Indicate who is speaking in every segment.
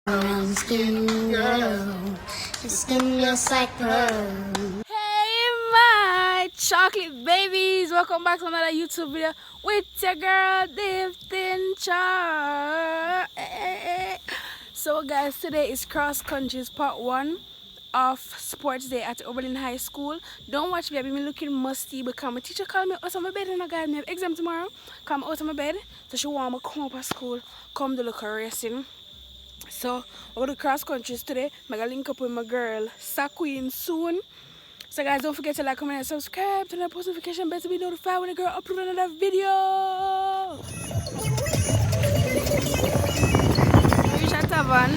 Speaker 1: Skin just like pearl.
Speaker 2: Hey my chocolate babies, welcome back to another YouTube video with your girl Diftin Char. So guys, today is cross countries part 1 of sports day at Oberlin High School. Don't watch me, I've been looking musty because my teacher called me out of my bed and I got me have exam tomorrow. Come out of my bed, so she want me to come up at school, come do look racing. So we're going to cross countries today. I'm going to link up with my girl Queen soon. So guys, don't forget to like, comment, and subscribe. Turn on post notification bell to be notified when the girl upload another video. We reached at Tavern,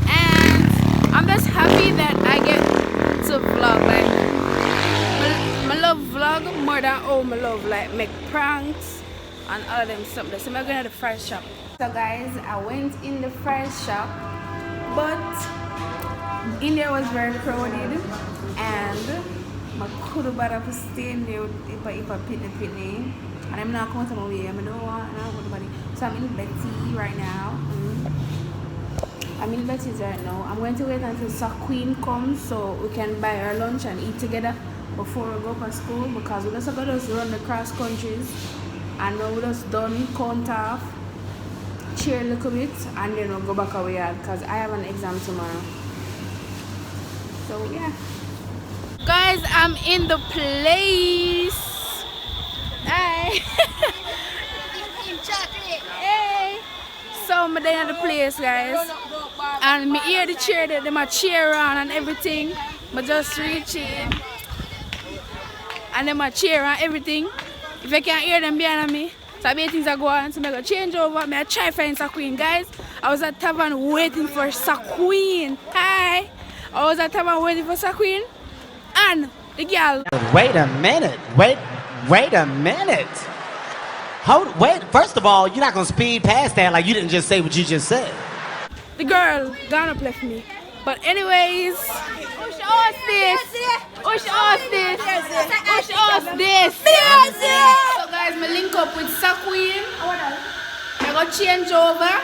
Speaker 2: and I'm just happy that I get to vlog. Like, I love vlog more than I love like make pranks and all of them stuff. So I'm going to the fry shop. So guys, I went in the fry shop, but in there was very crowded, and I couldn't bother to stay in there if I pitney, and I'm not coming to my way. I don't want nobody. So I'm in Betty right now. I'm in Betty's right now. I'm going to wait until Queen comes so we can buy our lunch and eat together before we go to school, because we just got to run the cross countries, and now we just done count off, cheer a little bit, and then we'll go back away because I have an exam tomorrow. So yeah, guys, I'm in the place. Hi. Hey. So I'm there at the place, guys, and me hear the cheer that them a cheer on and everything. I just reach in, and them a cheer on everything. If I can't hear them behind me, so I bet things are going, so I go change over. I try to find Queen, guys. I was at Tavern waiting for Queen. Hi. I was at Tavern waiting for Queen, and the girl.
Speaker 3: Wait a minute. Wait a minute. Wait, first of all, you're not going to speed past that like you didn't just say what you just said.
Speaker 2: The girl gone up left me. But anyways, who should ask this? Who should ask this? Who should ask this? So guys, I link up with Queen. I got change over.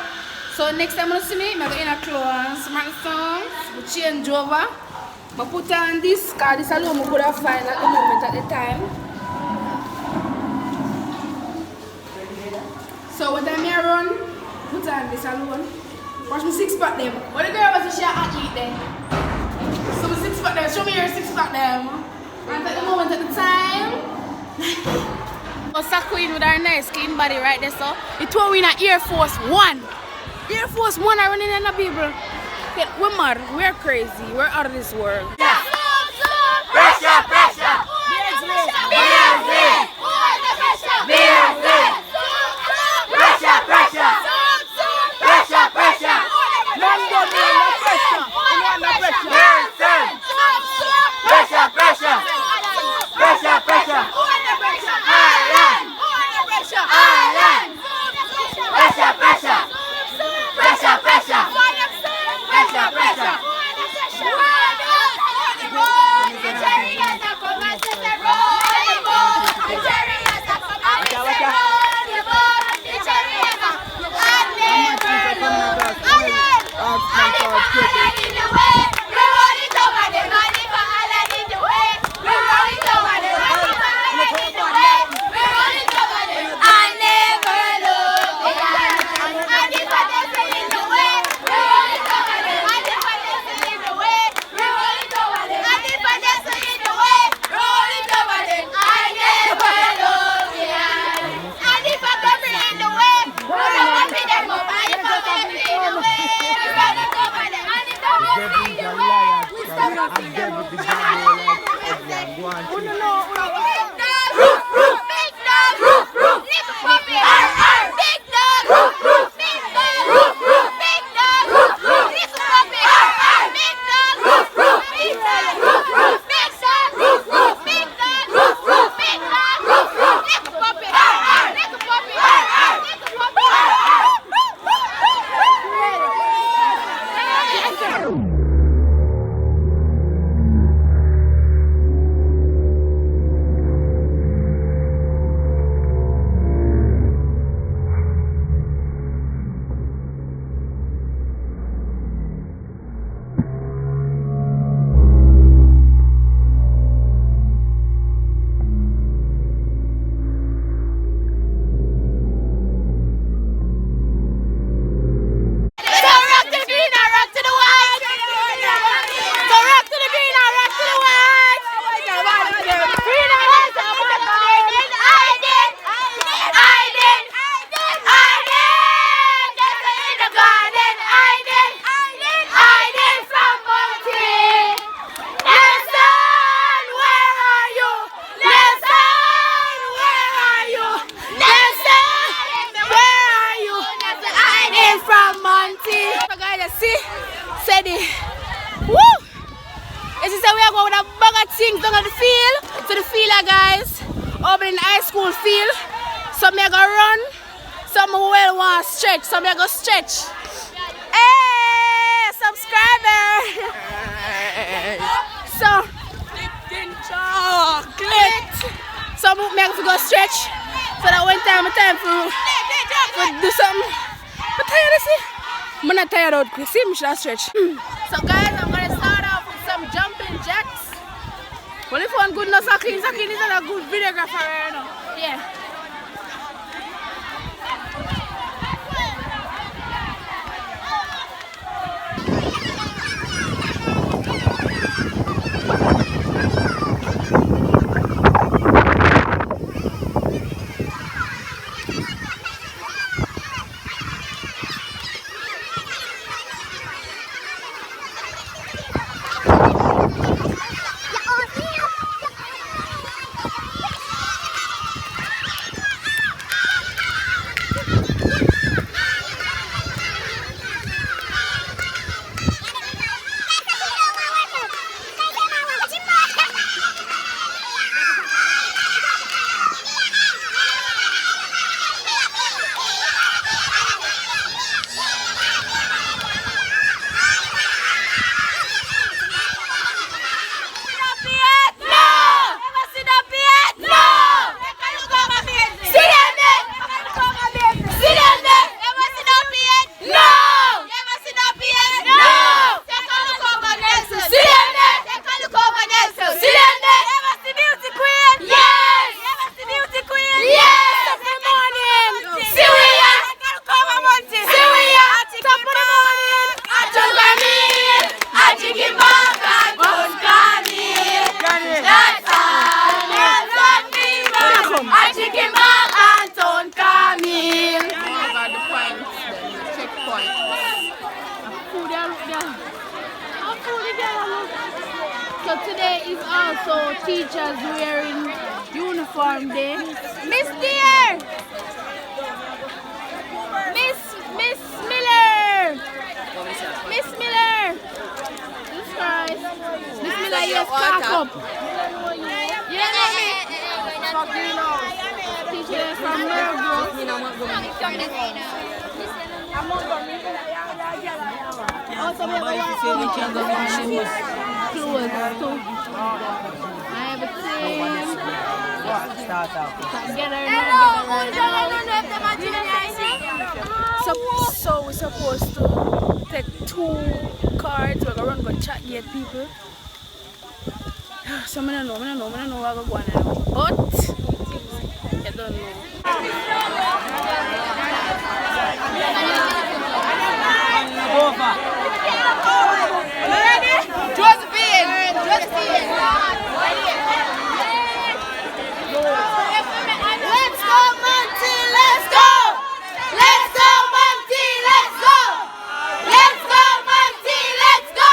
Speaker 2: So next time you see me, I go in a clothes, my songs, we change over. I put on this because this alone I could have find at the moment at the time. So when time I run, put on this alone. Watch me six pack them. What the girl was a short athlete then? So my six pack them, show me your six pack them. And at the moment at the time. Queen with our nice clean body right there, so it told we in Air Force One. Air Force One are running in the people. We're mad, we're crazy, we're out of this world. Yeah.
Speaker 3: Pressure, pressure.
Speaker 2: you see? Said it. Woo! As you say, we are going with a bag of things down at the field. To the field, guys. Oberlin High School field. Some are going to run. Some will want to stretch. Some are going to stretch. Hey, subscriber. So, chocolate. Some are going to go stretch. So that one time for do something. I'm tired, see? I'm not tired out. See, I should stretch. So guys, I'm going to start off with some jumping jacks. Well, if one good enough, Sakin is not a good videographer right now. Yeah. So today is also teachers wearing uniform day. Miss Dear! Miss Miller! Miss Miller! Jesus Christ. Miss Miller, yes, cock up. You don't know me? Teacher from also, we have clothes too. I have a team. So we're supposed to take 2 cards. We're going to run chat get people. So I don't know what I'm going to go on. But I don't know.
Speaker 4: Over.
Speaker 2: Ready? Josephine! Let's go, Monty! Let's go! Let's go, Monty! Let's go! Let's go, Monty! Let's go!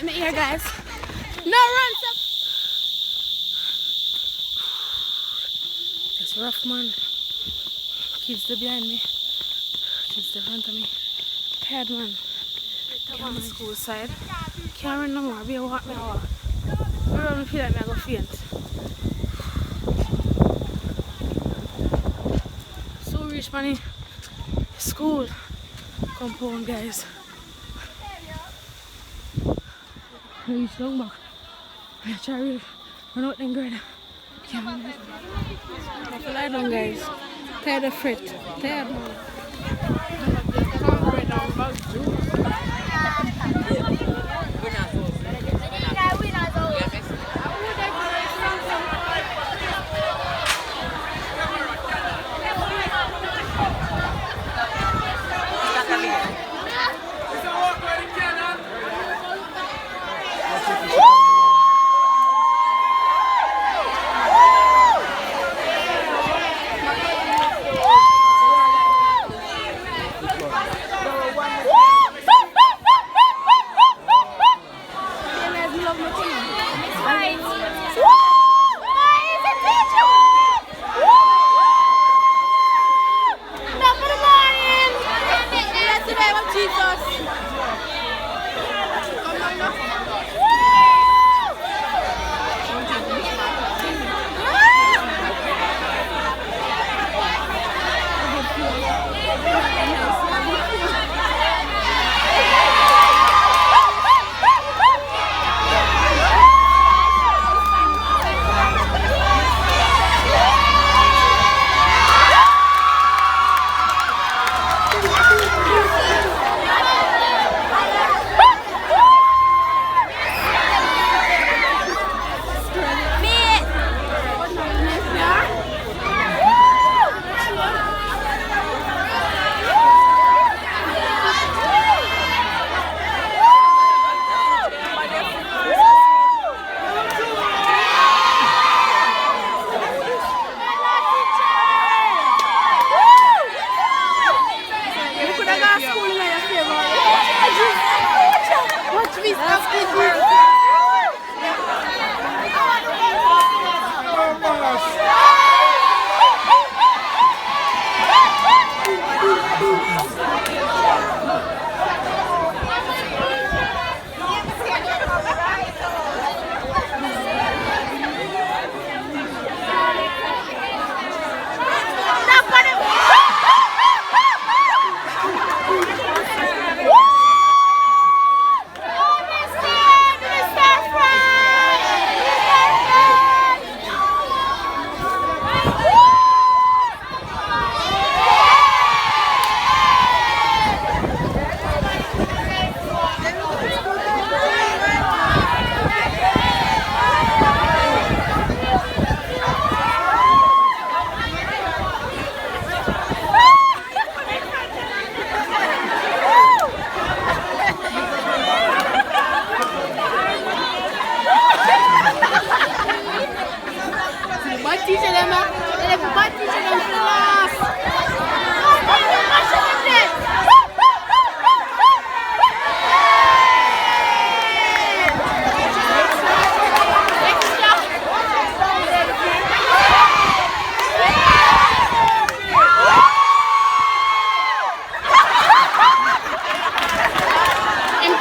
Speaker 2: Here, guys. No run! It's rough, man. Kids are behind me. Kids are in front of me. Tired, man. I'm on the school side. Can't run no more. Be a walk now. I don't feel like I'm going to faint. So rich, man. School compound, guys. I reach down back. I try to run out and grade. Can't run out. I feel like down, guys. Tired of fret. Tired, man.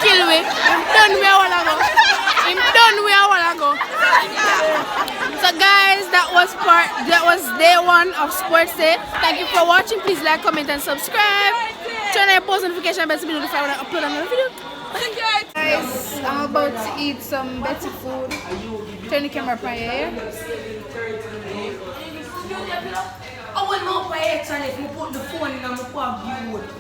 Speaker 2: kill me. I'm done where I wanna go. I'm done where I wanna go. So guys, that was day 1 of Sports Day. Thank you for watching. Please like, comment, and subscribe. Turn on your post notification bell to be notified when I upload another video. Guys, I'm about to eat some better food. Turn the camera up here.
Speaker 1: I want more pay extra if you put the phone in my view.